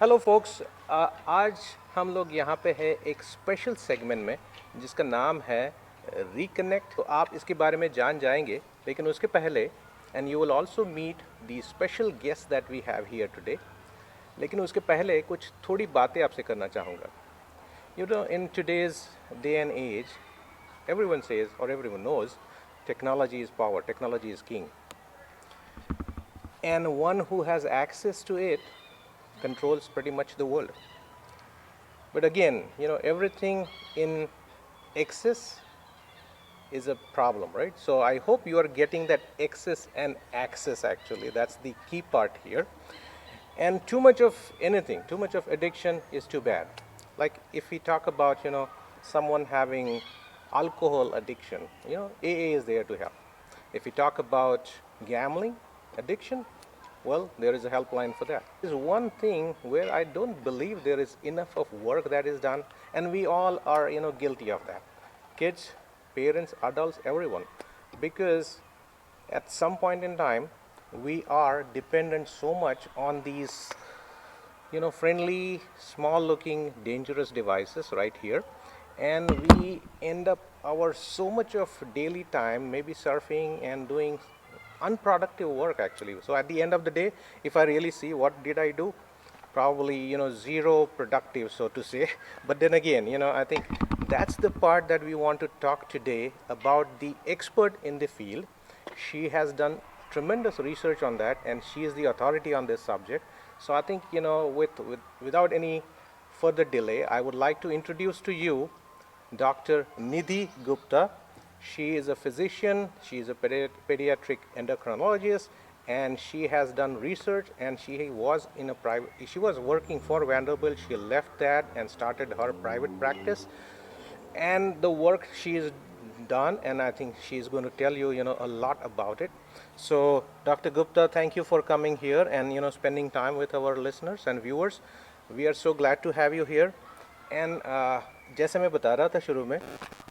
Hello focus, आज हम लोग यहाँ पे है एक स्पेशल सेगमेंट में जिसका नाम है रिकनेक्ट। तो आप इसके बारे में जान जाएंगे, लेकिन उसके पहले and you will also meet the special guest that we have here today. लेकिन उसके पहले कुछ थोड़ी बातें आपसे करना चाहूँगा। You know, in today's day and age, everyone says or everyone knows technology is power, technology is king, and one who has access to it controls pretty much the world. But again, everything in excess is a problem, right? So I hope you are getting that excess and access actually. That's the key part here. And too much of anything, too much of addiction is too bad. Like if we talk about, someone having alcohol addiction, AA is there to help. If we talk about gambling addiction, well, there is a helpline for that. There's one thing where I don't believe there is enough of work that is done, and we all are, guilty of that. Kids, parents, adults, everyone. Because at some point in time, we are dependent so much on these, friendly, small-looking, dangerous devices right here, and we end up our so much of daily time maybe surfing and doing unproductive work actually. So at the end of the day, if I really see what did I do, probably zero productive, so to say. But then again, I think that's the part that we want to talk today about the expert in the field. She has done tremendous research on that, and she is the authority on this subject. So I think, without any further delay, I would like to introduce to you Dr. Nidhi Gupta. She is a physician, she is a pediatric endocrinologist, and she has done research, and she was working for Vanderbilt. She left that and started her private practice, and the work she has done, and I think she's going to tell you, a lot about it. So Dr. Gupta, thank you for coming here and, spending time with our listeners and viewers. We are so glad to have you here. And जैसे मैं बता रहा था शुरू में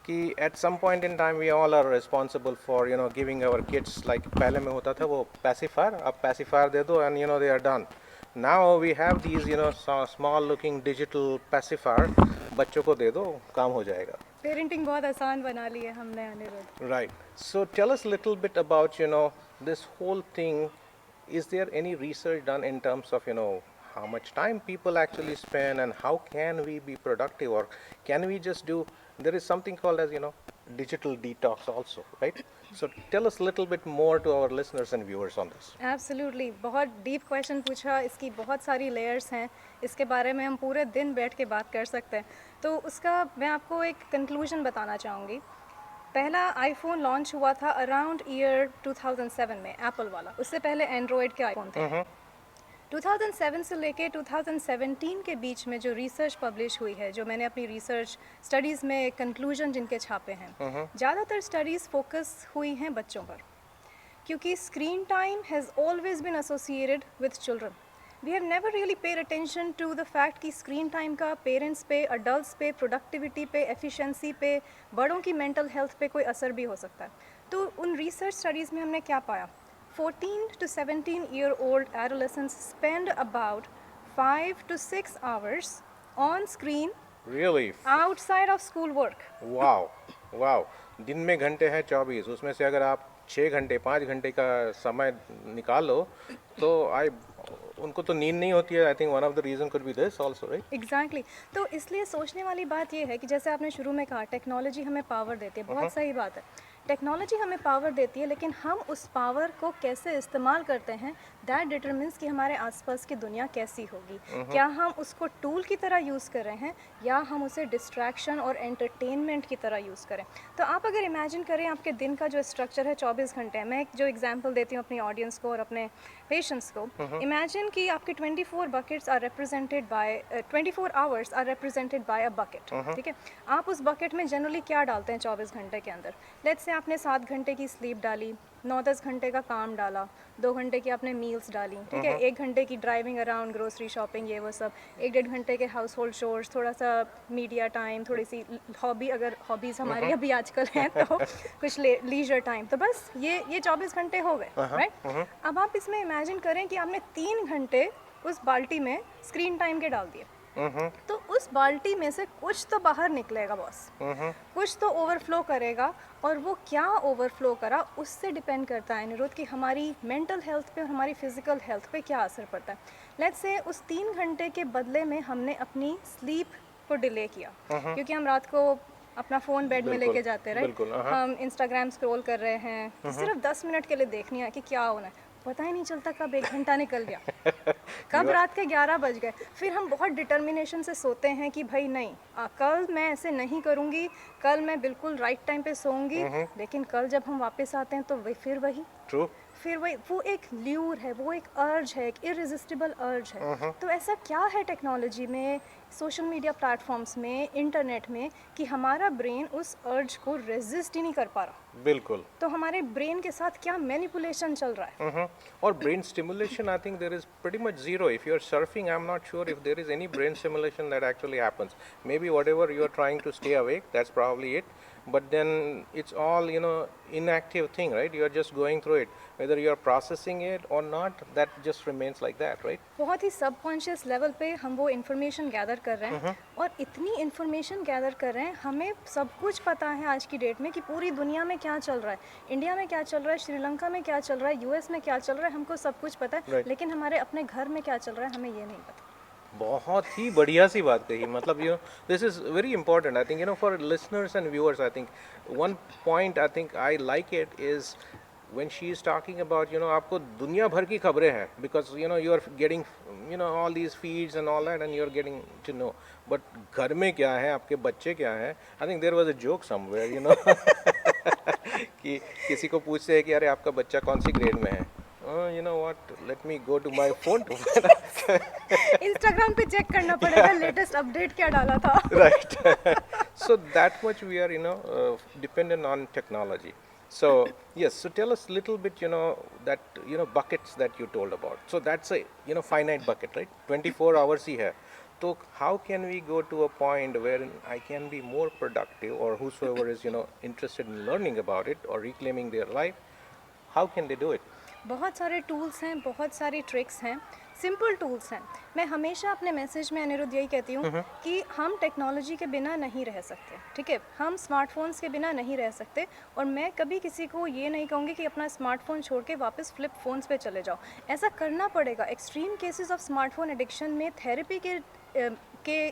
कि at some point in time we all are responsible for giving our kids, like पहले में होता था वो pacifier, अब pacifier दे दो and they are done. Now we have these small looking digital pacifier, बच्चों को दे दो काम हो जाएगा. पेरेंटिंग बहुत आसान बना ली है हमने Anirudh. Right. So tell us a little bit about this whole thing. Is there any research done in terms of how much time people actually spend, and how can we be productive, or can we just do, there is something called as digital detox also, right? So tell us a little bit more to our listeners and viewers on this. Absolutely, बहुत deep question पूछा. इसकी बहुत सारी layers हैं, इसके बारे में हम पूरे दिन बैठ के बात कर सकते हैं. तो उसका मैं आपको एक कंक्लूजन बताना चाहूँगी. पहला आईफोन लॉन्च हुआ था अराउंड ईयर 2007 में, एप्पल वाला. उससे पहले एंड्रॉयड के आईफोन थे. 2007 से लेके 2017 के बीच में जो रिसर्च पब्लिश हुई है, जो मैंने अपनी रिसर्च स्टडीज़ में कंक्लूजन जिनके छापे हैं, ज़्यादातर स्टडीज़ फोकस हुई हैं बच्चों पर, क्योंकि screen time has always been associated with children. We have never really paid attention to the fact कि स्क्रीन टाइम का पेरेंट्स पे, अडल्ट्स पे, प्रोडक्टिविटी पे, एफिशिएंसी पे, बड़ों की मेंटल हेल्थ पे कोई असर भी हो सकता है. तो उन रिसर्च स्टडीज़ में हमने क्या पाया? 14 to 17-year-old adolescents spend about 5 to 6 hours on screen. Really? Outside of school work. Wow. दिन में घंटे हैं 24, उसमें से अगर आप 6 घंटे 5 घंटे का समय निकालो तो उनको तो नींद नहीं होती है. I think one of the reason could be this also, right? Exactly. तो इसलिए सोचने वाली बात यह है कि जैसे आपने शुरू में कहा, टेक्नोलॉजी हमें पावर देती है. बहुत सही बात है, टेक्नोलॉजी हमें पावर देती है, लेकिन हम उस पावर को कैसे इस्तेमाल करते हैं, दैट डिटरमिन्स कि हमारे आसपास की दुनिया कैसी होगी. क्या हम उसको टूल की तरह यूज़ कर रहे हैं, या हम उसे डिस्ट्रैक्शन और एंटरटेनमेंट की तरह यूज़ करें. तो आप अगर इमेजिन करें आपके दिन का जो स्ट्रक्चर है 24 घंटे है. मैं एक जो एग्जांपल देती हूँ अपनी ऑडियंस को और अपने पेशेंट्स को. इमेजिन कि आपके 24 buckets are represented by 24 hours are represented by a bucket. ठीक है, आप उस बकेट में जनरली क्या डालते हैं 24 घंटे के अंदर? लेट्स से आपने 7 घंटे की स्लीप डाली, 9-10 घंटे का काम डाला, 2 घंटे की आपने मील्स डाली, ठीक है, 1 घंटे की ड्राइविंग अराउंड, ग्रोसरी शॉपिंग, ये वो सब, 1-1.5 घंटे के हाउस होल्ड शोर्स, थोड़ा सा मीडिया टाइम, थोड़ी सी हॉबी, अगर हॉबीज़ हमारी अभी आजकल हैं तो कुछ लीजर टाइम. तो बस ये 24 घंटे हो गए, राइट? अब आप इसमें इमेजिन करें कि आपने 3 घंटे उस बाल्टी में स्क्रीन टाइम के डाल दिए, तो उस बाल्टी में से कुछ तो बाहर निकलेगा बॉस, कुछ तो ओवरफ्लो करेगा, और वो क्या ओवरफ्लो करा उससे डिपेंड करता है अनिरुद्ध कि हमारी मेंटल हेल्थ पे और हमारी फिजिकल हेल्थ पे क्या असर पड़ता है। लेट्स से उस 3 घंटे के बदले में हमने अपनी स्लीप को डिले किया, क्योंकि हम रात को अपना फ़ोन बेड में लेके जाते रहे, हम इंस्टाग्राम स्क्रॉल कर रहे हैं, सिर्फ 10 मिनट के लिए देखनी है कि क्या होना है, पता ही नहीं चलता कब 1 घंटा निकल गया, कब रात के 11 बज गए। फिर हम बहुत डिटर्मिनेशन से सोते हैं कि भाई नहीं, कल मैं ऐसे नहीं करूँगी, कल मैं बिल्कुल राइट टाइम पे सोऊंगी, लेकिन कल जब हम वापस आते हैं तो फिर वही ट्रू, फिर वही, वो एक ल्यूर है, वो एक अर्ज है, एक इररेजिस्टिबल अर्ज है। तो ऐसा क्या है टेक्नोलॉजी में, सोशल मीडिया प्लेटफॉर्म्स में, इंटरनेट में, कि हमारा ब्रेन उस अर्ज को रेजिस्ट ही नहीं कर पा रहा। बिल्कुल। तो हमारे ब्रेन के साथ क्या मैनिपुलेशन चल रहा है। और brain stimulation I think there is pretty much zero if you are surfing. I am not sure if there is any brain stimulation that actually happens. Maybe whatever you are trying to stay awake, that's probably it, but then it's all, you know, inactive thing, right? You are just going through it, whether you are processing it or not, that just remains like that, right? बहुत ही subconscious level पे हम वो information gather कर रहे हैं, और इतनी information gather कर रहे हैं, हमें सब कुछ पता है आज की डेट में कि पूरी दुनिया में क्या चल रहा है, इंडिया में क्या चल रहा है, श्रीलंका में क्या चल रहा है, यूएस में क्या चल रहा है, हमको सब कुछ पता है, लेकिन हमारे अपने घर में क्या चल रहा है हमें ये नहीं पता। बहुत ही बढ़िया सी बात कही, मतलब you know this is very important I think, you know, for listeners and viewers. I think one point I think I like it is when she is talking about, you know, आपको दुनिया भर की खबरें हैं, because you know you are getting, you know, all these feeds and all that and you are getting to know, but घर में क्या है, आपके बच्चे क्या हैं। I think there was a joke somewhere, you know, कि किसी को पूछते हैं कि अरे आपका बच्चा कौन सी ग्रेड में है, you know what, let me go to my phone to Instagram पे चेक करना पड़ेगा लेटेस्ट अपडेट क्या डाला था। right. So that much we are, you know, dependent on technology. So yes, so tell us a little bit, you know, that, you know, buckets that you told about. So that's a, you know, finite bucket, right? 24 hours ही है, तो how can we go to a point where I can be more productive, or whosoever is, you know, interested in learning about it or reclaiming their life, how can they do it? बहुत सारे tools हैं, बहुत सारी tricks हैं, simple tools हैं। मैं हमेशा अपने मैसेज में अनिरुद्ध यही कहती हूँ कि हम टेक्नोलॉजी के बिना नहीं रह सकते, ठीक है, हम स्मार्टफोन्स के बिना नहीं रह सकते, और मैं कभी किसी को ये नहीं कहूँगी कि अपना स्मार्टफोन छोड़ के वापस फ्लिप फोन्स पे चले जाओ, ऐसा करना पड़ेगा। Extreme cases of smartphone addiction में थेरेपी के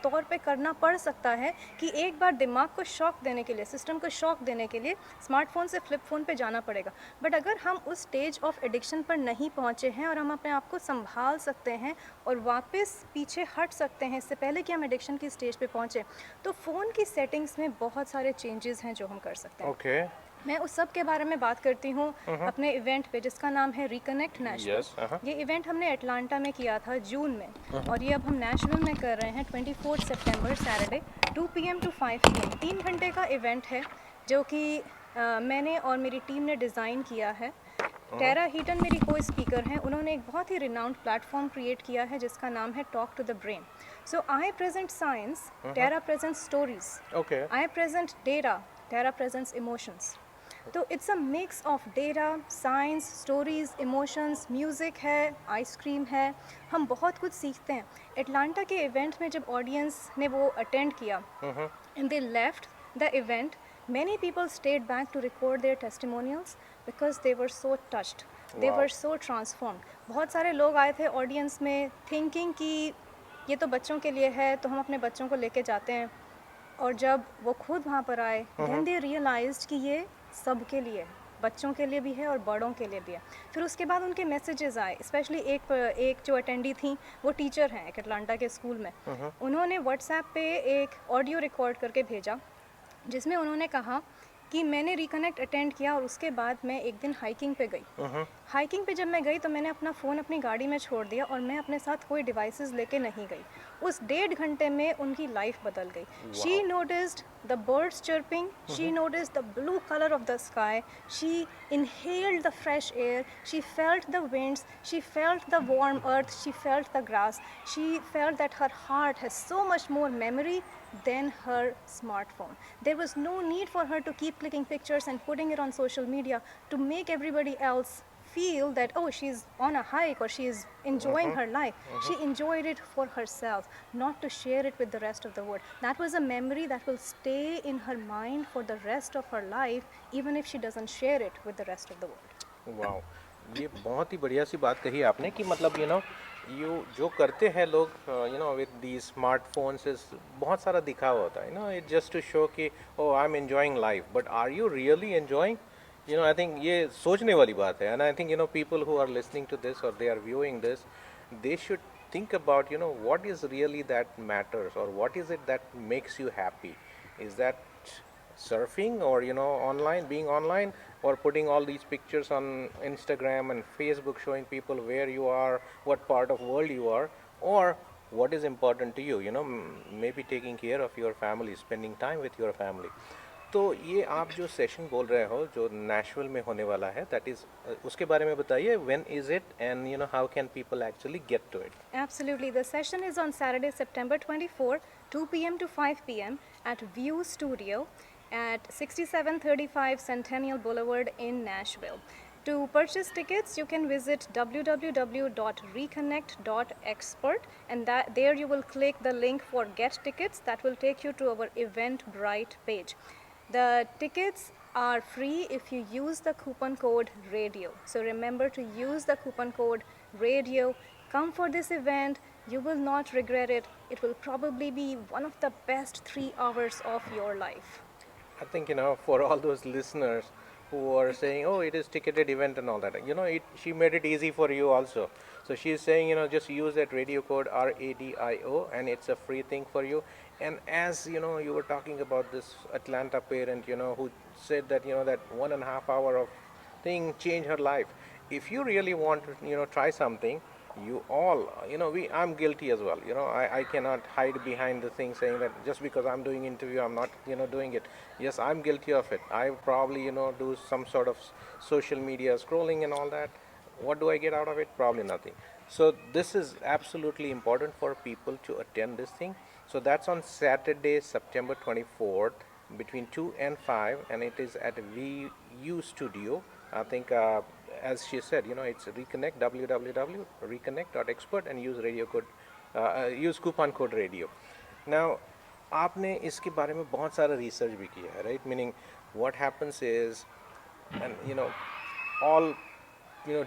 तौर पे करना पड़ सकता है कि एक बार दिमाग को शॉक देने के लिए, सिस्टम को शॉक देने के लिए स्मार्टफोन से फ्लिप फ़ोन पे जाना पड़ेगा। बट अगर हम उस स्टेज ऑफ एडिक्शन पर नहीं पहुंचे हैं और हम अपने आप को संभाल सकते हैं और वापस पीछे हट सकते हैं इससे पहले कि हम एडिक्शन की स्टेज पे पहुंचे, तो फ़ोन की सेटिंग्स में बहुत सारे चेंजेस हैं जो हम कर सकते हैं। Okay. मैं उस सब के बारे में बात करती हूँ अपने इवेंट पे जिसका नाम है रिकनेक्ट नेशविल। Yes, ये इवेंट हमने अटलांटा में किया था जून में, और ये अब हम नेशविल में कर रहे हैं 24 सितंबर सैटरडे 2 PM to 5 PM। 3 घंटे का इवेंट है जो कि मैंने और मेरी टीम ने डिज़ाइन किया है। टेरा हीटन मेरी को स्पीकर हैं, उन्होंने एक बहुत ही रिनाउंड प्लेटफॉर्म क्रिएट किया है जिसका नाम है talk to the brain. So I present science, Tera present stories, Okay. I present data, Tera presents emotions. तो it's a mix of data, science, stories, emotions, music है, आइसक्रीम है, हम बहुत कुछ सीखते हैं। एटलांटा के इवेंट में जब ऑडियंस ने वो अटेंड किया and they left the event, many people stayed back to record their testimonials because they were so touched, they Wow. were so transformed। बहुत सारे लोग आए थे ऑडियंस में थिंकिंग कि ये तो बच्चों के लिए है तो हम अपने बच्चों को लेके जाते हैं, और जब वो खुद वहाँ पर आए then they realized कि ये सब के लिए है, बच्चों के लिए भी है और बड़ों के लिए भी है। फिर उसके बाद उनके मैसेजेस आए, स्पेशली एक जो अटेंडी थी वो टीचर हैं एक अटलांटा के स्कूल में, उन्होंने व्हाट्सएप पे एक ऑडियो रिकॉर्ड करके भेजा जिसमें उन्होंने कहा कि मैंने रिकनेक्ट अटेंड किया और उसके बाद मैं एक दिन हाइकिंग पे गई। हाइकिंग पे जब मैं गई तो मैंने अपना फ़ोन अपनी गाड़ी में छोड़ दिया और मैं अपने साथ कोई डिवाइसेस लेके नहीं गई। उस 1.5 घंटे में उनकी लाइफ बदल गई। She noticed the birds chirping, she noticed the blue colour of the sky, she inhaled the fresh air, she felt the winds, she felt the warm earth, she felt the grass, she felt that her heart has so much more memory than her smartphone. There was no need for her to keep clicking pictures and putting it on social media to make everybody else feel that, oh, she's on a hike or she is enjoying her life. She enjoyed it for herself, not to share it with the rest of the world. That was a memory that will stay in her mind for the rest of her life, even if she doesn't share it with the rest of the world. Wow, ये बहुत ही बढ़िया सी बात कही आपने कि मतलब you जो करते हैं लोग विद दी स्मार्टफोन्स इज बहुत सारा दिखावा होता है इट जस्ट टू शो कि oh I am enjoying life, but are you really enjoying? I think ये सोचने वाली बात है, and I think people who are listening to this और they are viewing this, they should think about what is really that matters, or what is it that makes you happy. Is that surfing, or online, being online, or putting all these pictures on Instagram and Facebook showing people where you are, what part of world you are, or what is important to you, maybe taking care of your family, spending time with your family. तो ये आप जो session बोल रहे हो जो Nashville में होने वाला है, दैट इज उसके बारे में बताइए. When is it, and how can people actually get to it? Absolutely. The session is on Saturday, September 24, 2 p.m. to 5 p.m. at View Studio at 6735 Centennial Boulevard in Nashville. To purchase tickets, you can visit www.reconnect.expert, and there you will click the link for Get Tickets. That will take you to our Eventbrite page. The tickets are free if you use the coupon code RADIO. So remember to use the coupon code RADIO. Come for this event. You will not regret it. It will probably be one of the best 3 hours of your life. I think for all those listeners who are saying, oh, it is ticketed event and all that, she made it easy for you also. So she is saying, just use that radio code RADIO, and it's a free thing for you. And as you were talking about this Atlanta parent, who said that that 1.5 hour of thing changed her life. If you really want to try something, you all I'm guilty as well. I cannot hide behind the thing saying that just because I'm doing interview I'm not doing it. Yes, I'm guilty of it. I probably do some sort of social media scrolling and all that. What do I get out of it? Probably nothing. So this is absolutely important for people to attend this thing. So that's on Saturday, September 24th, between 2 and 5, and it is at VU Studio. I think, as she said, it's Reconnect, www.reconnect.expert, and use radio code, use coupon code radio. Now, आपने इसके बारे में बहुत सारा research भी किया है, right? Meaning, what happens is, and all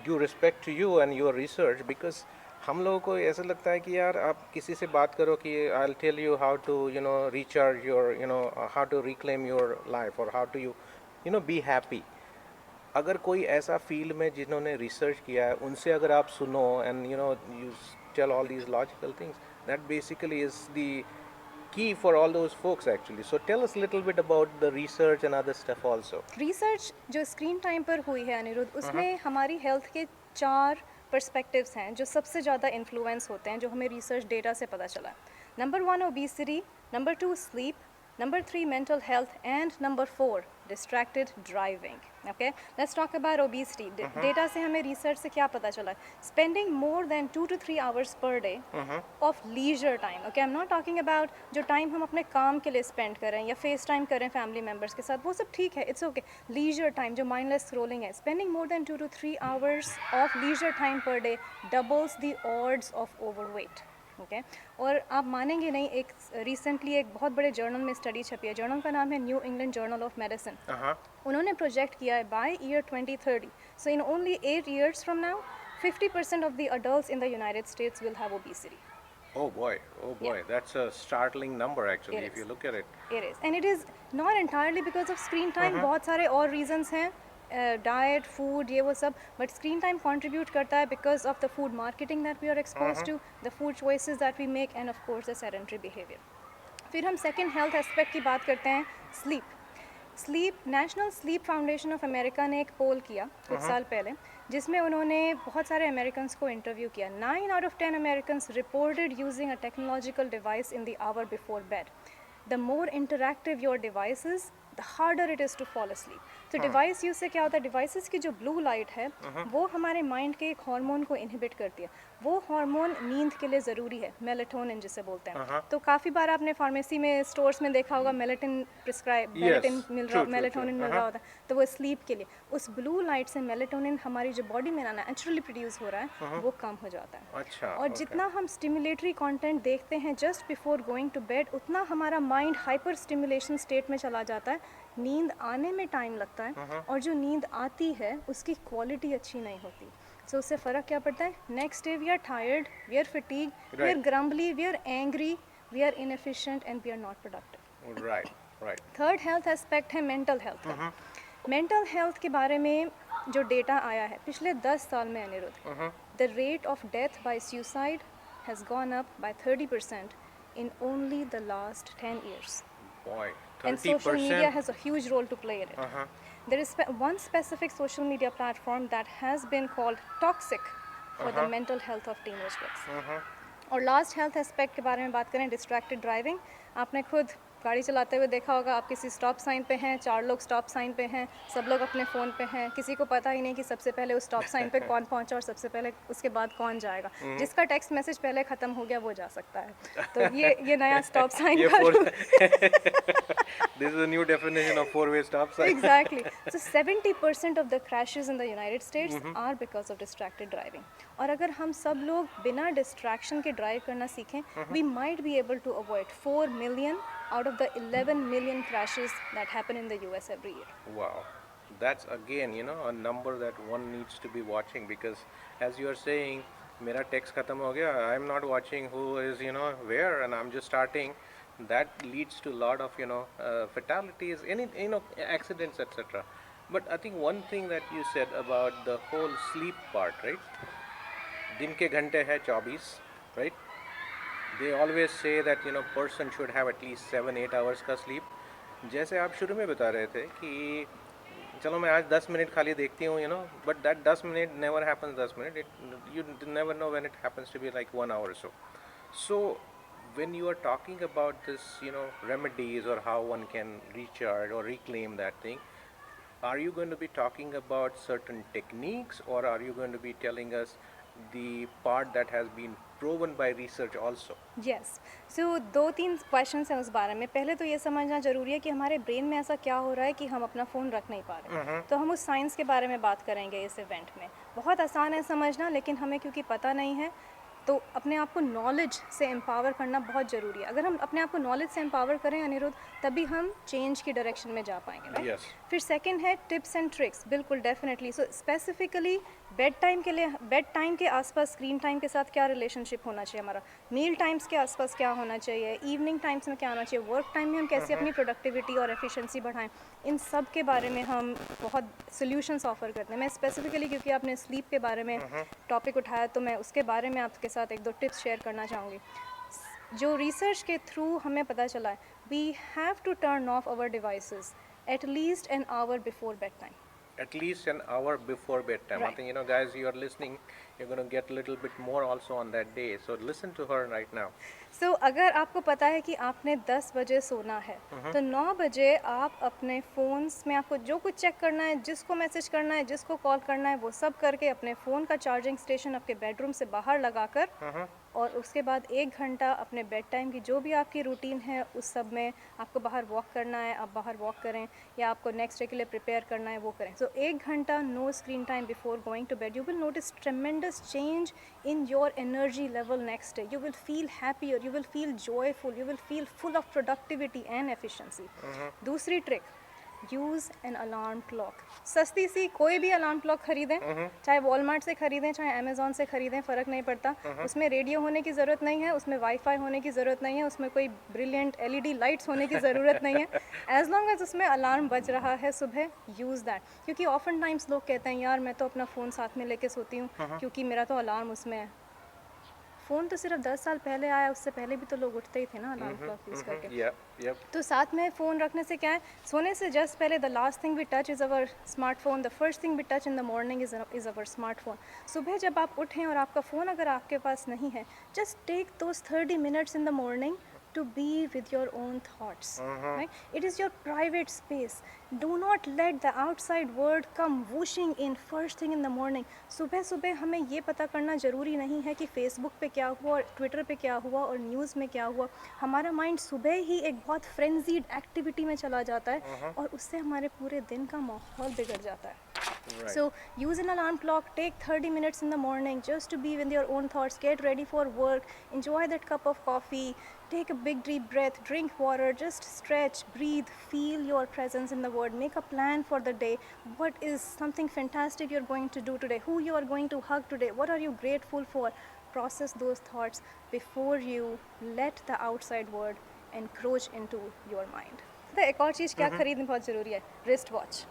due respect to you and your research, because हम लोगों को ऐसा लगता है कि यार आप किसी से बात करो कि I'll tell you how to recharge your how to reclaim your life, or how to be happy. अगर कोई ऐसा फील्ड में जिन्होंने रिसर्च किया है उनसे अगर आप सुनो, and you tell all these logical things, that basically is the key for all those folks actually. So tell us a little bit about the research and other stuff also. Research जो screen time पर हुई है अनिरुद्ध, उसमें हमारी health के 4 perspectives हैं जो सबसे ज़्यादा इन्फ्लुएंस होते हैं, जो हमें रिसर्च डेटा से पता चला. Number 1 obesity, number 2 sleep, number 3 mental health, and number 4 distracted driving. Okay, let's talk about obesity. Data से हमें रिसर्च से क्या पता चला? Spending more than 2 to 3 hours per day of leisure time. Okay, I am not talking about जो time हम अपने काम के लिए स्पेंड करें या फेस टाइम करें फैमिली मेम्बर्स के साथ, वो सब ठीक है, इट्स ओके. लीजर टाइम जो माइंडलेस स्क्रोलिंग है, spending more than 2 to 3 hours of leisure time per day doubles the odds of overweight. Okay, और आप मानेंगे नहीं, एक रिसेंटली एक बहुत बड़े जर्नल में स्टडी छपी है. जर्नल का नाम है new England journal of medicine. उन्होंने प्रोजेक्ट किया है by year 2030, so in only 8 years from now 50% of the adults in the United states will have obesity. Oh boy, that's a startling number actually if you look at it. It is, and it is not entirely because of screen time. बहुत सारे और reasons हैं, diet, food, ये वो सब, but screen time contribute करता है because of the food marketing that we are exposed to, the food choices that we make, and of course the sedentary behavior. फिर हम second health aspect की बात करते हैं, sleep. National sleep foundation of America ने एक पोल किया कुछ साल पहले, जिसमें उन्होंने बहुत सारे अमेरिकन्स को इंटरव्यू किया. 9 out of 10 Americans reported using a technological device in the hour before bed. The more interactive your device is, the harder it is to fall asleep. तो डिवाइस यूज से क्या होता है, डिवाइसेस की जो blue light है वो हमारे माइंड के एक हार्मोन को इनहिबिट करती है. वो हार्मोन नींद के लिए ज़रूरी है, मेलेटोनिन जिसे बोलते हैं। Uh-huh. तो काफ़ी बार आपने फार्मेसी में, स्टोर्स में देखा होगा मेलेटिन प्रिस्क्राइब, Yes, मेलेटिन मिल रहा, true, true, true. मेलेटोनिन मिल रहा होता है, तो वो स्लीप के लिए। उस ब्लू लाइट से मेलेटोनिन हमारी जो बॉडी में ना नेचुरली प्रोड्यूस हो रहा है वो कम हो जाता है। अच्छा, और okay. जितना हम स्टिमुलेटरी कंटेंट देखते हैं just before going to bed, उतना हमारा माइंड हाइपर स्टिमुलेशन स्टेट में चला जाता है, नींद आने में टाइम लगता है, और जो नींद आती है उसकी क्वालिटी अच्छी नहीं होती। सो उससे फ़र्क क्या पड़ता है? Next day we are tired, we are fatigue, we are Right. Grumbly, we are angry, we are inefficient and we are not productive. Right, right. Third health aspect है मेंटल हेल्थ का। मेंटल हेल्थ के बारे में जो data आया है पिछले 10 साल में Aniruddh, the rate of death by suicide has gone up by 30% in only the last 10 years. Boy, And social media 30%. has a huge role to play in it. There is one specific social media platform that has been called toxic for the mental health of teenage kids. और last health aspect के बारे में बात करें, distracted driving. आपने खुद गाड़ी चलाते हुए देखा होगा, आप किसी स्टॉप साइन पे हैं, 4 लोग स्टॉप साइन पे हैं, सब लोग अपने फ़ोन पे हैं, किसी को पता ही नहीं कि सबसे पहले उस स्टॉप साइन पे कौन पहुंचा और सबसे पहले उसके बाद कौन जाएगा। जिसका टेक्स्ट मैसेज पहले ख़त्म हो गया वो जा सकता है। तो ये नया स्टॉप साइन का This is a new definition of four-way stop sign. Exactly. So 70% of the crashes in the United States are because of distracted driving. और अगर हम सब लोग बिना डिस्ट्रैक्शन के ड्राइव करना सीखें, we might be able to avoid 4 million out of the 11 million crashes that happen in the US every year. Wow, that's again, a number that one needs to be watching, because as you are saying, मेरा text खत्म हो गया, I'm not watching who is, where, and I'm just starting. That leads to a lot of, fatalities, accidents, etc. But I think one thing that you said about the whole sleep part, right? दिन के घंटे है 24, right? They always say that person should have at least 7-8 hours का sleep. जैसे आप शुरू में बता रहे थे कि चलो मैं आज 10 मिनट खाली देखती हूँ, but that 10 minute never happens 10 minute. You never know when it happens to be like 1 hour or so. So when you are talking about this, remedies or how one can recharge or reclaim that thing, are you going to be talking about certain techniques, or are you going to be telling us the part that has been proven by research also? Yes. So 2-3 questions हैं उस बारे में। पहले तो ये समझना ज़रूरी है कि हमारे ब्रेन में ऐसा क्या हो रहा है कि हम अपना फ़ोन रख नहीं पा रहे। तो हम उस साइंस के बारे में बात करेंगे इस इवेंट में। बहुत आसान है समझना, लेकिन हमें क्योंकि पता नहीं है तो अपने आप को नॉलेज से एम्पावर करना बहुत ज़रूरी है। अगर हम अपने आप को नॉलेज से एम्पावर करें अनिरुद्ध, तभी हम चेंज की डायरेक्शन में जा पाएंगे, राइट? Yes. फिर सेकंड है टिप्स एंड ट्रिक्स। बिल्कुल, डेफिनेटली। सो स्पेसिफिकली बेड टाइम के लिए, बेड टाइम के आसपास स्क्रीन टाइम के साथ क्या रिलेशनशिप होना चाहिए हमारा, मील टाइम्स के आसपास क्या होना चाहिए, इवनिंग टाइम्स में क्या होना चाहिए, वर्क टाइम में हम कैसे अपनी प्रोडक्टिविटी और एफिशिएंसी बढ़ाएं, इन सब के बारे में हम बहुत सोल्यूशंस ऑफर करते हैं। मैं स्पेसिफिकली, क्योंकि आपने स्लीप के बारे में टॉपिक उठाया, तो मैं उसके बारे में आपके साथ 1-2 टिप्स शेयर करना चाहूँगी। जो रिसर्च के थ्रू हमें पता चला है, we have to turn off our devices at least an hour before bedtime. At least an hour before bedtime. Right. I think, guys, you are listening, you're going to get a little bit more also on that day. So listen to her right now. So अगर आपको पता है कि आपने 10 बजे सोना है, तो 9 बजे आप अपने फ़ोन्स में आपको जो कुछ चेक करना है, जिसको मैसेज करना है, जिसको कॉल करना है, वो सब करके अपने फ़ोन का चार्जिंग स्टेशन आपके बेडरूम से बाहर लगाकर, और उसके बाद 1 घंटा अपने बेड टाइम की जो भी आपकी रूटीन है उस सब में आपको बाहर वॉक करना है, आप बाहर वॉक करें, या आपको नेक्स्ट डे के लिए प्रिपेयर करना है वो करें। सो 1 घंटा no screen time before going to bed, you will notice tremendous change in your energy level next day. You will feel happier, you will feel joyful, you will feel full of productivity and efficiency. दूसरी trick, use an alarm clock. सस्ती सी कोई भी alarm clock खरीदें, चाहे Walmart से खरीदें, चाहे Amazon से खरीदें, फ़र्क नहीं पड़ता। उसमें रेडियो होने की ज़रूरत नहीं है, उसमें वाईफाई होने की ज़रूरत नहीं है, उसमें कोई ब्रिलियंट LED लाइट्स होने की ज़रूरत नहीं है। एज लॉन्ग एज उसमें अलार्म बज रहा है सुबह, यूज़ दैट। क्योंकि ऑफन टाइम्स लोग कहते हैं, यार मैं तो अपना फ़ोन साथ में लेके सोती हूँ क्योंकि मेरा तो अलार्म उसमें है। फ़ोन तो सिर्फ 10 साल पहले आया, उससे पहले भी तो लोग उठते ही थे ना अलार्म क्लॉक यूज़ करके। तो साथ में फ़ोन रखने से क्या है, सोने से जस्ट पहले the last thing we touch is our smartphone, the first thing we touch in the morning is our smartphone. सुबह जब आप उठें और आपका फ़ोन अगर आपके पास नहीं है, just take those 30 minutes in the morning to be with your own thoughts, right? It is your private space. Do not let the outside world come whooshing in first thing in the morning. सुबह सुबह हमें ये पता करना ज़रूरी नहीं है कि फेसबुक पे क्या हुआ और ट्विटर पे क्या हुआ और न्यूज़ में क्या हुआ. हमारा माइंड सुबह ही एक बहुत फ्रेंजीड एक्टिविटी में चला जाता है और उससे हमारे पूरे दिन का माहौल बिगड़ जाता है. Right. So use an alarm clock, take 30 minutes in the morning just to be with your own thoughts, get ready for work, enjoy that cup of coffee, take a big deep breath, drink water, just stretch, breathe, feel your presence in the world, make a plan for the day. What is something fantastic you're going to do today? Who you are going to hug today? What are you grateful for? Process those thoughts before you let the outside world encroach into your mind. तो एक और चीज़ क्या खरीदनी बहुत ज़रूरी है, wrist watch.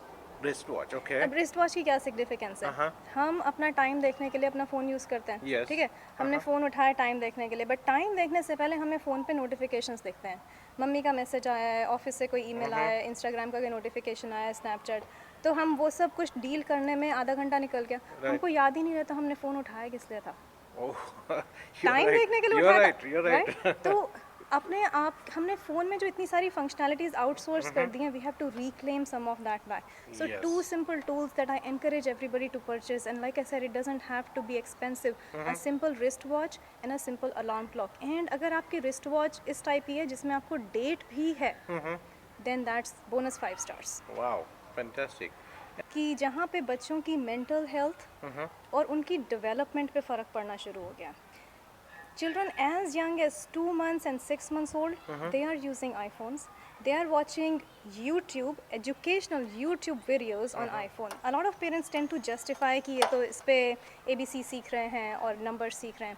Wrist watch, okay. अब wrist watch की क्या सिग्निफिकेंस है? हम अपना टाइम देखने के लिए अपना फ़ोन यूज़ करते हैं. Yes. ठीक है, हमने फ़ोन उठाया टाइम देखने के लिए, बट टाइम देखने से पहले हमें फ़ोन पे नोटिफिकेशंस दिखते हैं. मम्मी का मैसेज आया है, ऑफिस से कोई ईमेल आया है, इंस्टाग्राम का कोई नोटिफिकेशन आया है, स्नैपचैट. तो हम वो सब कुछ डील करने में आधा घंटा निकल गया. हमको याद ही नहीं रहता हमने फ़ोन उठाया किस लिए था. Oh, टाइम देखने के लिए you're उठाया right, you're right. right? तो अपने आप हमने फ़ोन में जो इतनी सारी फंक्शनैलिटीज़ आउटसोर्स कर दी हैं, we have to reclaim some of that back. So Yes. 2 simple tools that I encourage everybody to purchase, and like I said, it doesn't have to be expensive. A simple wristwatch and a simple alarm clock. And अगर आपकी wristwatch इस type की है जिसमें आपको date भी है, then that's bonus 5 stars. Wow, fantastic. कि जहाँ पे बच्चों की मेंटल हेल्थ और उनकी डेवलपमेंट पे फ़र्क पड़ना शुरू हो गया. Children as young as 2 months and 6 months old, they are using iPhones. They are watching YouTube, educational YouTube videos on iPhone. A lot of parents tend to justify कि ये तो इस पे ABC सीख रहे हैं और numbers सीख रहे हैं.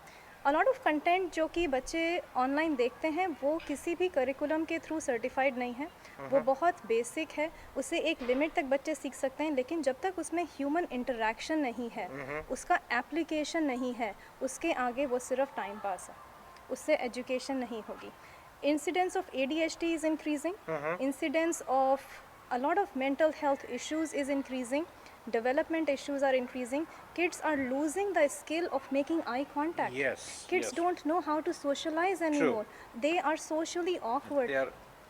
A lot of content जो कि बच्चे ऑनलाइन देखते हैं वो किसी भी करिकुलम के थ्रू सर्टिफाइड नहीं है. वो बहुत बेसिक है, उसे एक लिमिट तक बच्चे सीख सकते हैं, लेकिन जब तक उसमें ह्यूमन इंटरेक्शन नहीं है, उसका एप्लीकेशन नहीं है, उसके आगे वो सिर्फ टाइम पास है, उससे एजुकेशन नहीं होगी. Incidence of ADHD is increasing. Incidence of a lot of mental health issues is increasing. Development issues are increasing. Kids are losing the skill of making eye contact. Yes. Kids yes. don't know how to socialize anymore. They are socially awkward.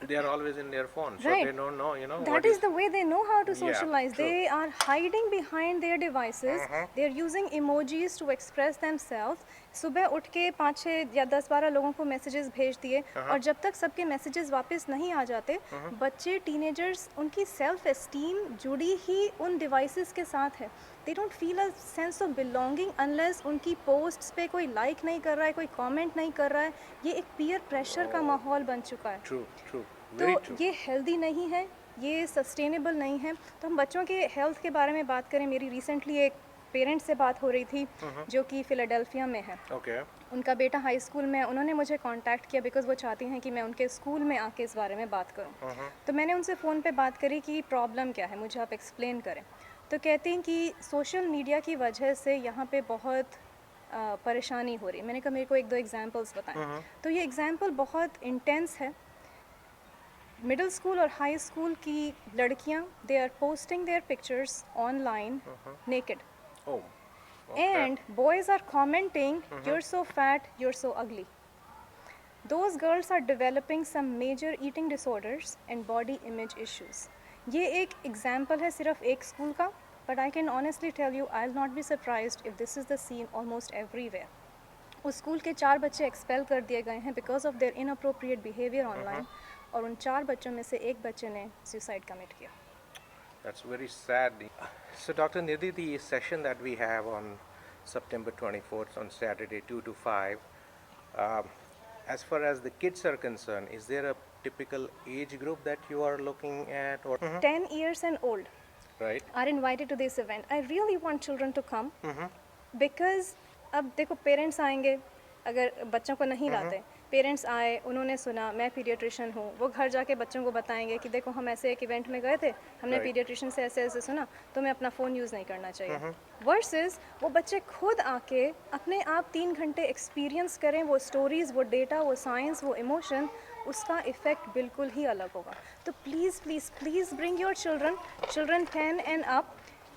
They are always in their phone, so Right. they don't know, you know. That what is the way they know how to Yeah, socialize. true. They are hiding behind their devices. They are using emojis to express themselves. सुबह उठ के 5-6 या 10-12 लोगों को messages भेज दिए और जब तक सबके मैसेजेस वापस नहीं आ जाते, बच्चे टीनेजर्स उनकी सेल्फ एस्टीम जुड़ी ही उन डिवाइसेस के साथ है. They don't feel a sense of belonging unless उनकी पोस्ट्स पे कोई लाइक नहीं कर रहा है, कोई कमेंट नहीं कर रहा है. ये एक पीयर प्रेशर का माहौल बन चुका है. True, true, तो very true. ये हेल्दी नहीं है, ये सस्टेनेबल नहीं है. तो हम बच्चों के हेल्थ के बारे में बात करें, मेरी रिसेंटली एक पेरेंट से बात हो रही थी जो कि फ़िलाडेल्फिया में है. Okay. उनका बेटा हाई स्कूल में है. उन्होंने मुझे कांटेक्ट किया बिकॉज़ वो चाहती हैं कि मैं उनके स्कूल में आके इस बारे में बात करूं. तो मैंने उनसे फ़ोन पे बात करी कि प्रॉब्लम क्या है, मुझे आप एक्सप्लेन करें. तो कहती हैं कि सोशल मीडिया की वजह से यहाँ पे बहुत परेशानी हो रही है. मैंने कहा मेरे को 1-2 एग्जांपल्स बताएं. तो ये एग्जांपल बहुत इंटेंस है. मिडिल स्कूल और हाई स्कूल की लड़कियाँ, they are posting their pictures online naked. Oh. And boys are commenting, you're so fat, you're so ugly. Those girls are developing some major eating disorders and body image issues. ये एक example है सिर्फ एक school का, but I can honestly tell you, I'll not be surprised if this is the scene almost everywhere. उस school के 4 बच्चे expel कर दिए गए हैं because of their inappropriate behavior online, और उन 4 बच्चों में से एक बच्चे ने suicide commit किया. That's very sad. So, Dr. Nidhi, the session that we have on September 24th on Saturday, 2 to 5, as far as the kids are concerned, is there a typical age group that you are looking at? Or 10 years and old right? are invited to this event. I really want children to come because अब देखो parents आएंगे, अगर बच्चों को नहीं लाते, parents आए, उन्होंने सुना मैं पीडियाट्रिशियन हूँ, वो घर जाके बच्चों को बताएंगे कि देखो हम ऐसे एक इवेंट में गए थे, हमने Right. पीडियाट्रिशियन से ऐसे ऐसे सुना, तो मैं अपना फ़ोन यूज़ नहीं करना चाहिए. वर्सेस वो बच्चे खुद आके अपने आप 3 घंटे एक्सपीरियंस करें, वो स्टोरीज़, वो डेटा, वो साइंस, वो इमोशन, उसका इफ़ेक्ट बिल्कुल ही अलग होगा. तो please please please bring your children 10 and up.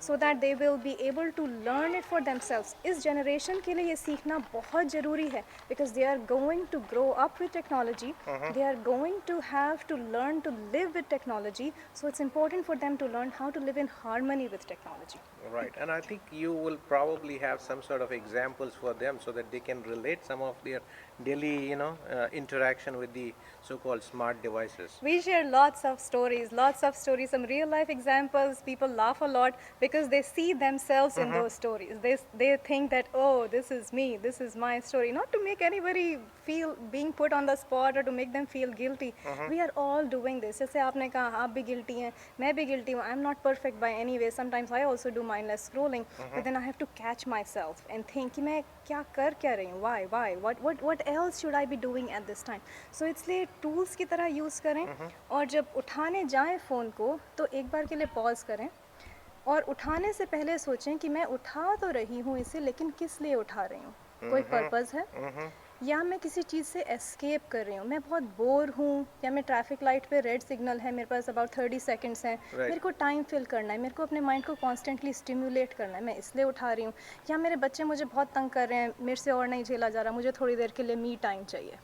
so that they will be able to learn it for themselves. इस generation के लिए ये सीखना बहुत ज़रूरी है because they are going to grow up with technology. They are going to have to learn to live with technology. So it's important for them to learn how to live in harmony with technology. Right, and I think you will probably have some sort of examples for them so that they can relate some of their daily, interaction with the so-called smart devices. We share lots of stories, some real life examples. People laugh a lot because they see themselves in those stories. They think that, oh, this is me, this is my story. Not to make anybody feel being put on the spot or to make them feel guilty. We are all doing this. जैसे आपने कहा आप भी guilty हैं, मैं भी guilty हूँ. I'm not perfect by any way. Sometimes I also do mindless scrolling, but then I have to catch myself and think कि मैं क्या कर क्या रही हूँ, why, what else should I be doing at this time? So इसलिए tools की तरह यूज़ करें और जब उठाने जाएं फ़ोन को तो एक बार के लिए पॉज करें और उठाने से पहले सोचें कि मैं उठा तो रही हूँ इसे, लेकिन किस लिए उठा रही हूँ, कोई पर्पज़ है या मैं किसी चीज़ से एस्केप कर रही हूँ, मैं बहुत बोर हूँ या मैं ट्रैफिक लाइट पे रेड सिग्नल है, मेरे पास अबाउट 30 सेकंड्स हैं, मेरे को टाइम फिल करना है, मेरे को अपने माइंड को कॉन्स्टेंटली स्टिमुलेट करना है, मैं इसलिए उठा रही हूँ, या मेरे बच्चे मुझे बहुत तंग कर रहे हैं, मेरे से और नहीं झेला जा रहा, मुझे थोड़ी देर के लिए मी टाइम चाहिए,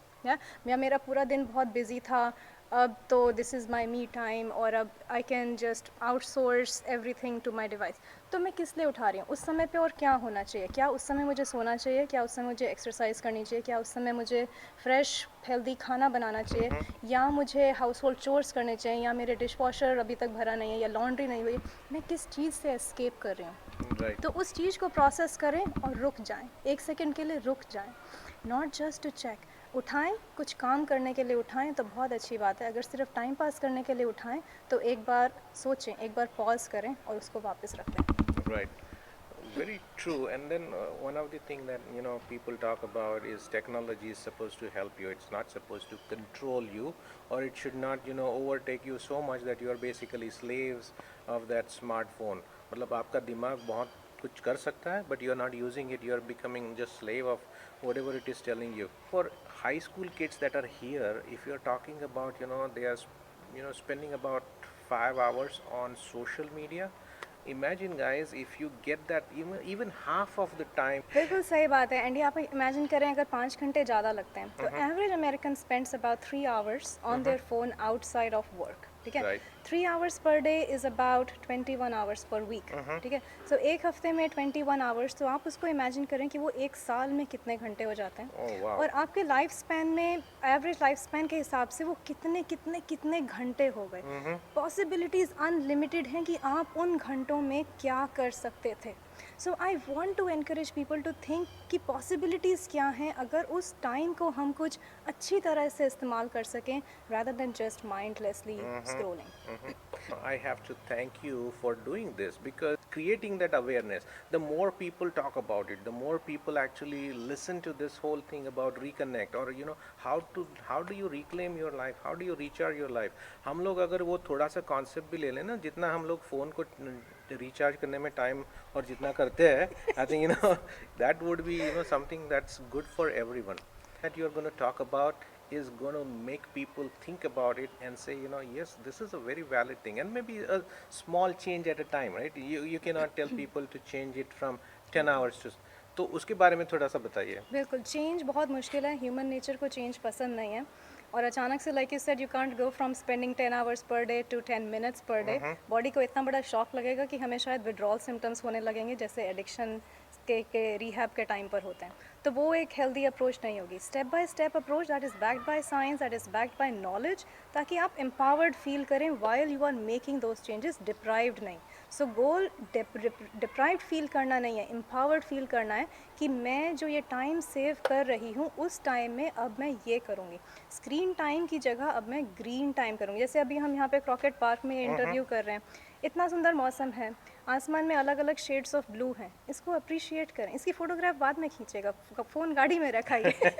या मेरा पूरा दिन बहुत बिजी था, अब तो this is my me time और अब I can just outsource everything to my device. तो मैं किस लिए उठा रही हूँ उस समय पे और क्या होना चाहिए, क्या उस समय मुझे सोना चाहिए, क्या उस समय मुझे एक्सरसाइज करनी चाहिए, क्या उस समय मुझे फ्रेश हेल्दी खाना बनाना चाहिए, या मुझे हाउस होल्ड चोर्स करने चाहिए, या मेरे डिश वॉशर अभी तक भरा नहीं है, या लॉन्ड्री नहीं हुई, मैं किस चीज़ से एस्केप कर रही हूँ. तो उस चीज़ को प्रोसेस करें और रुक जाएं, एक सेकंड के लिए रुक जाएं, नॉट जस्ट टू चेक. उठाएं, कुछ काम करने के लिए उठाएं तो बहुत अच्छी बात है, अगर सिर्फ टाइम पास करने के लिए उठाएं तो एक बार सोचें, एक बार पॉज करें और उसको वापस रख दें. Right. Very true. And then one of the things that people talk about is technology is supposed to help you. It's not supposed to control you, or it should not overtake you so much that you are basically slaves of that smartphone. मतलब आपका दिमाग बहुत कुछ कर सकता है, but you are not using it. You are becoming just slave of whatever it is telling you. For high school kids that are here, if you are talking about they are spending about 5 hours on social media. Imagine guys, if you get that even half of the time. बिल्कुल सही बात है Andy. आप imagine करें अगर 5 घंटे ज़्यादा लगते हैं तो average American spends about 3 hours on their phone outside of work. ठीक है, Right. 3 hours per day is about 21 hours per week. ठीक है, सो एक हफ्ते में 21 hours, तो आप उसको इमेजिन करें कि वो एक साल में कितने घंटे हो जाते हैं. Oh, wow. और आपके लाइफ स्पैन में एवरेज लाइफ स्पैन के हिसाब से वो कितने कितने कितने घंटे हो गए. पॉसिबिलिटीज़ अनलिमिटेड हैं कि आप उन घंटों में क्या कर सकते थे. So I want to encourage people to think कि पॉसिबिलिटीज़ क्या हैं अगर उस टाइम को हम कुछ अच्छी तरह से इस्तेमाल कर सकें rather than just mindlessly scrolling. I have to thank you for doing this, because creating that awareness, the more people talk about it, the more people actually listen to this whole thing about reconnect, or how do you reclaim your life, how do you recharge your life. हम लोग अगर वो थोड़ा सा concept भी ले लें ना, जितना हम लोग फ़ोन को रिचार्ज करने में टाइम और जितना करते हैं, I think that would be something that's good for everyone. That you are going to talk about is going to make people think about it and say, yes, this is a very valid thing, and maybe a small change at a time, right? You cannot tell people to change it from 10 hours to. तो उसके बारे में थोड़ा सा बताइए. बिल्कुल, change बहुत मुश्किल है, ह्यूमन नेचर को चेंज पसंद नहीं है, और अचानक से like you said you can't go from spending 10 hours per day to 10 minutes per day. Body को इतना बड़ा शॉक लगेगा कि हमें शायद विड्रॉल सिम्टम्स होने लगेंगे जैसे एडिक्शन के रिहैब के टाइम पर होते हैं. तो वो एक हेल्दी अप्रोच नहीं होगी. Step by step approach that is backed by science, that is backed by knowledge, ताकि आप एम्पावर्ड फील करें while you are making those changes, deprived नहीं. सो गोल डिप्राइव्ड फील करना नहीं है, एम्पावर्ड फील करना है कि मैं जो ये टाइम सेव कर रही हूँ उस टाइम में अब मैं ये करूँगी. स्क्रीन टाइम की जगह अब मैं ग्रीन टाइम करूँगी. जैसे अभी हम यहाँ पे क्रॉकेट पार्क में इंटरव्यू कर रहे हैं, इतना सुंदर मौसम है, आसमान में अलग अलग शेड्स ऑफ ब्लू हैं, इसको अप्रिशिएट करें. इसकी फ़ोटोग्राफ बाद में खींचेगा, फ़ोन गाड़ी में रखाइए.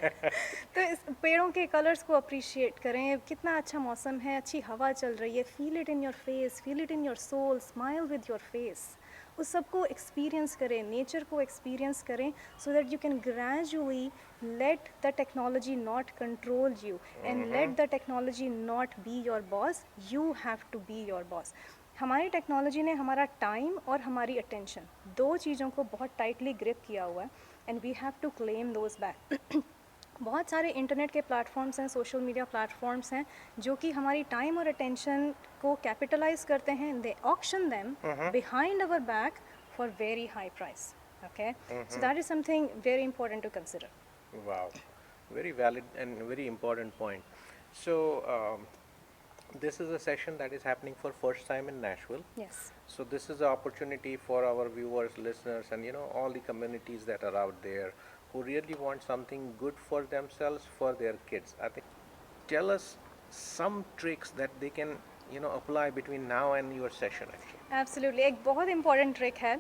तो इस पेड़ों के कलर्स को अप्रिशिएट करें, कितना अच्छा मौसम है, अच्छी हवा चल रही है, feel it in your face, feel it in your soul, smile with your face. उस सब को एक्सपीरियंस करें, नेचर को एक्सपीरियंस करें, so that you can gradually let the technology not control you and let the technology not be your boss. You have to be your boss. हमारी technology ने हमारा time और हमारी अटेंशन, दो चीज़ों को बहुत टाइटली ग्रिप किया हुआ है, and we have to claim those back. बहुत सारे इंटरनेट के प्लेटफॉर्म्स हैं, सोशल मीडिया प्लेटफॉर्म्स हैं, जो कि हमारी टाइम और अटेंशन को कैपिटलाइज करते हैं, they auction them behind our back for very high price. Okay, so that is something very important to consider. Wow, very valid and very important point. So this is a session that is happening for first time in Nashville. Yes. So this is an opportunity for our viewers, listeners, and all the communities that are out there who really want something good for themselves, for their kids. I think, tell us some tricks that they can apply between now and your session actually. Absolutely, एक बहुत important trick है,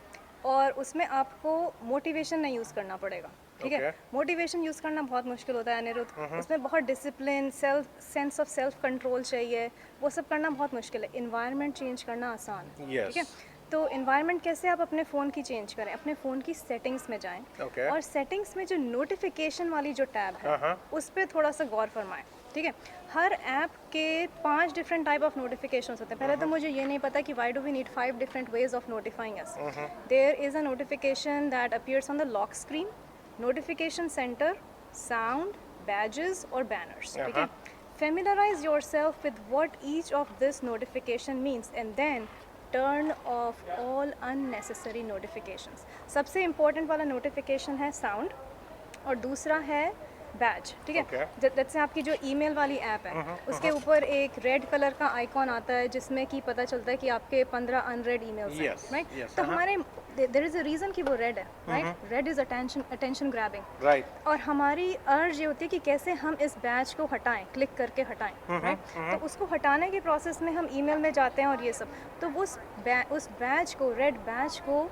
और उसमें आपको motivation नहीं use करना पड़ेगा. ठीक है, मोटिवेशन यूज़ करना बहुत मुश्किल होता है अनिरुद्ध. उसमें बहुत discipline, sense of self control चाहिए, वो सब करना बहुत मुश्किल है. इन्वायरमेंट चेंज करना आसान है. ठीक है, तो इन्वायरमेंट कैसे आप अपने फ़ोन की चेंज करें? अपने फ़ोन की सेटिंग्स में जाएं, और सेटिंग्स में जो नोटिफिकेशन वाली जो टैब है उस पर थोड़ा सा गौर फरमाएं. ठीक है, हर ऐप के 5 डिफरेंट टाइप ऑफ नोटिफिकेशंस होते हैं. पहले तो मुझे ये नहीं पता कि why do we need 5 different ways of notifying us. There is a notification that appears on the lock screen, notification centre, sound, badges और बैनर्स. ठीक है, familiarize yourself with what each of this notification means, and then turn off all unnecessary notifications. सबसे important वाला notification है sound, और दूसरा है बैज. ठीक है, जैसे आपकी जो ईमेल वाली ऐप है उसके ऊपर एक रेड कलर का आइकॉन आता है जिसमें कि पता चलता है कि आपके 15 अनरेड ईमेल्स हैं. राइट, तो हमारे देयर इज अ रीजन कि वो रेड है. Right, red is attention grabbing. Right, और हमारी अर्ज ये होती है कि कैसे हम इस बैज को हटाएं, क्लिक करके हटाएं. राइट, तो उसको हटाने के प्रोसेस में हम ईमेल में जाते हैं और ये सब, तो उस बैज को, रेड बैज को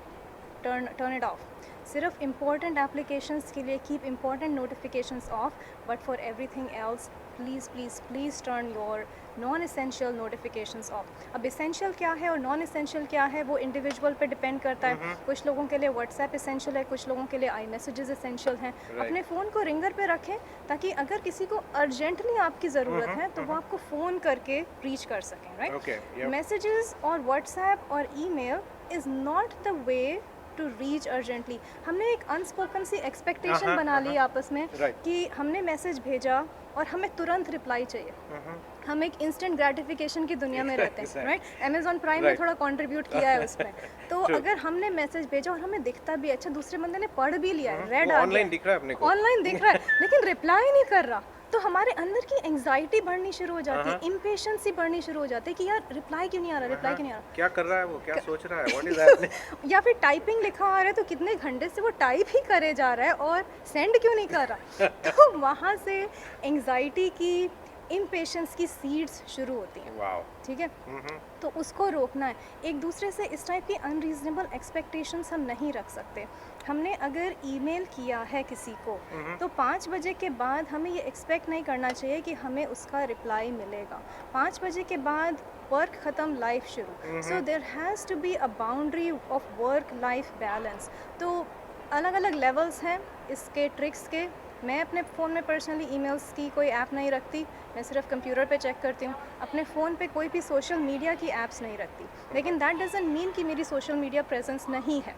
टर्न इट ऑफ. सिर्फ इम्पॉर्टेंट एप्लीकेशंस के लिए keep important notifications of, but for everything else please please please turn your non essential notifications of. अब एसेंशियल क्या है और नॉन एसेंशियल क्या है वो इंडिविजुअल पे डिपेंड करता है. कुछ लोगों के लिए व्हाट्सएप एसेंशियल है, कुछ लोगों के लिए आई मैसेजेस एसेंशियल हैं. अपने फ़ोन को रिंगर पे रखें ताकि अगर किसी को अर्जेंटली आपकी ज़रूरत है तो वो आपको फ़ोन करके रीच कर सकें. राइट, मैसेजेस और व्हाट्सएप और email is not the way to reach urgently. हमने एक अनस्पोकन सी एक्सपेक्टेशन बना ली आपस में कि हमने मैसेज भेजा और हमें तुरंत रिप्लाई चाहिए. हम एक इंस्टेंट ग्रेटिफिकेशन की दुनिया में रहते हैं. राइट, अमेजॉन प्राइम ने थोड़ा कंट्रीब्यूट किया है उसमें. तो अगर हमने मैसेज भेजा और हमें दिखता भी, अच्छा दूसरे बंदे ने पढ़ भी लिया है, रेड ऑनलाइन दिख रहा है अपने को, ऑनलाइन दिख रहा है, लेकिन रिप्लाई नहीं कर रहा, तो हमारे अंदर की एंग्जाइटी बढ़नी शुरू हो जाती है, इम्पेशेंसी बढ़नी शुरू हो जाती है कि यार रिप्लाई क्यों नहीं आ रहा, रिप्लाई क्यों नहीं आ रहा, क्या कर रहा है वो, क्या सोच रहा है, व्हाट इज हैपनिंग. या फिर टाइपिंग लिखा आ रहा है तो कितने घंटे से वो टाइप ही करे जा रहा है और सेंड क्यों नहीं कर रहा. तो वहाँ से एंग्जाइटी की, इम्पेशेंस की सीड्स शुरू होती हैं. ठीक है, तो उसको रोकना है. एक दूसरे से इस टाइप की अनरीजनेबल एक्सपेक्टेशंस हम नहीं रख सकते. हमने अगर ईमेल किया है किसी को तो 5 बजे के बाद हमें ये एक्सपेक्ट नहीं करना चाहिए कि हमें उसका रिप्लाई मिलेगा. 5 बजे के बाद वर्क ख़त्म, लाइफ शुरू. So there has to be a boundary of work life balance. तो अलग अलग लेवल्स हैं इसके, ट्रिक्स के. मैं अपने फ़ोन में पर्सनली ईमेल्स की कोई ऐप नहीं रखती, मैं सिर्फ कंप्यूटर पे चेक करती हूँ. अपने फ़ोन पे कोई भी सोशल मीडिया की ऐप्स नहीं रखती, लेकिन दैट डजंट मीन कि मेरी सोशल मीडिया प्रेजेंस नहीं है.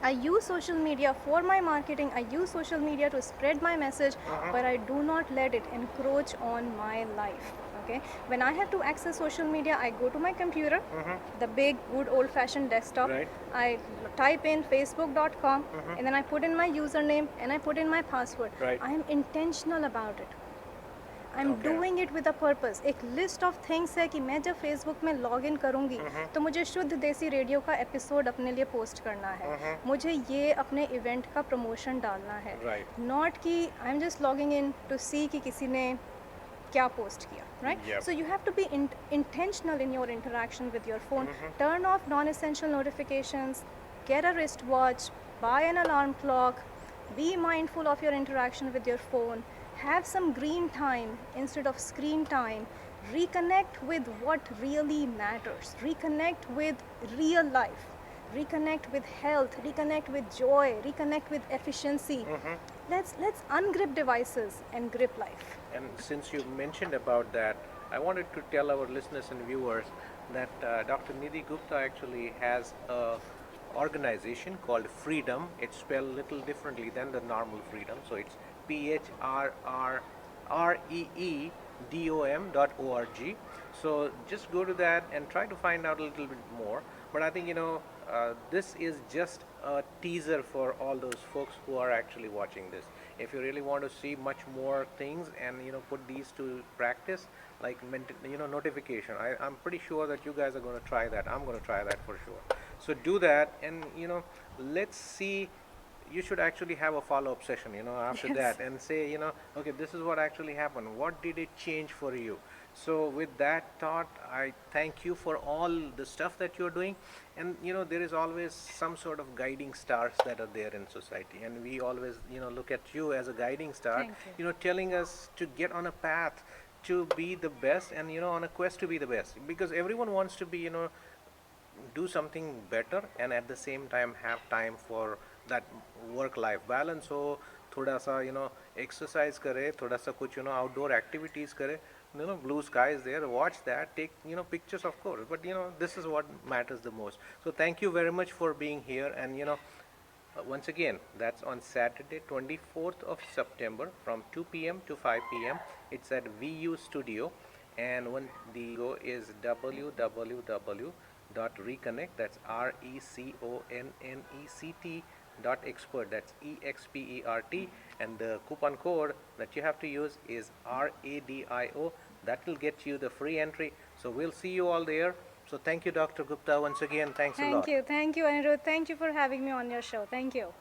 I use social media for my marketing, I use social media to spread my message, but I do not let it encroach on my life. Okay, when I have to access social media, I go to my computer, the big good old fashioned desktop. I type in facebook.com, and then I put in my username and I put in my password. I am intentional about it. I am doing it with a purpose. एक list of things है कि मैं जब Facebook में log in करूँगी तो मुझे शुद्ध देसी रेडियो का एपिसोड अपने लिए पोस्ट करना है, मुझे ये अपने इवेंट का प्रमोशन डालना है. नॉट कि I am just logging in to see कि किसी ने क्या पोस्ट किया. Right, so you have to be intentional in your interaction with your phone. Turn off non essential notifications, get a wrist watch, buy an alarm clock, be mindful of your interaction with your phone. Have some green time instead of screen time. Reconnect with what really matters. Reconnect with real life. Reconnect with health. Reconnect with joy. Reconnect with efficiency. Let's ungrip devices and grip life. And since you mentioned about that, I wanted to tell our listeners and viewers that Dr. Nidhi Gupta actually has a organization called Freedom. It's spelled a little differently than the normal freedom. So it's PHRRREEDOM.org. So just go to that and try to find out a little bit more. But I think, this is just a teaser for all those folks who are actually watching this. If you really want to see much more things and, put these to practice, like, notification. I'm pretty sure that you guys are going to try that. I'm going to try that for sure. So do that, and, let's see. You should actually have a follow-up session, after Yes. that, and say, okay, this is what actually happened. What did it change for you? So with that thought, I thank you for all the stuff that you're doing. And, there is always some sort of guiding stars that are there in society, and we always, look at you as a guiding star, Thank you. telling us to get on a path to be the best, and, on a quest to be the best, because everyone wants to be, do something better, and at the same time have time for that work life balance हो, थोड़ा सा, exercise करे, थोड़ा सा कुछ, outdoor activities करे, blue sky is there, watch that, take, pictures, of course, but, this is what matters the most. So thank you very much for being here. And, once again, that's on Saturday, 24th of September from 2 p.m. to 5 p.m. It's at VU Studio, and when the go is www.reconnect, that's RECONNECT .expert, that's EXPERT, and the coupon code that you have to use is RADIO. That will get you the free entry. So we'll see you all there. So thank you, Dr. Gupta, once again. Thanks a lot. Thank you, Anirudh. Thank you for having me on your show. Thank you.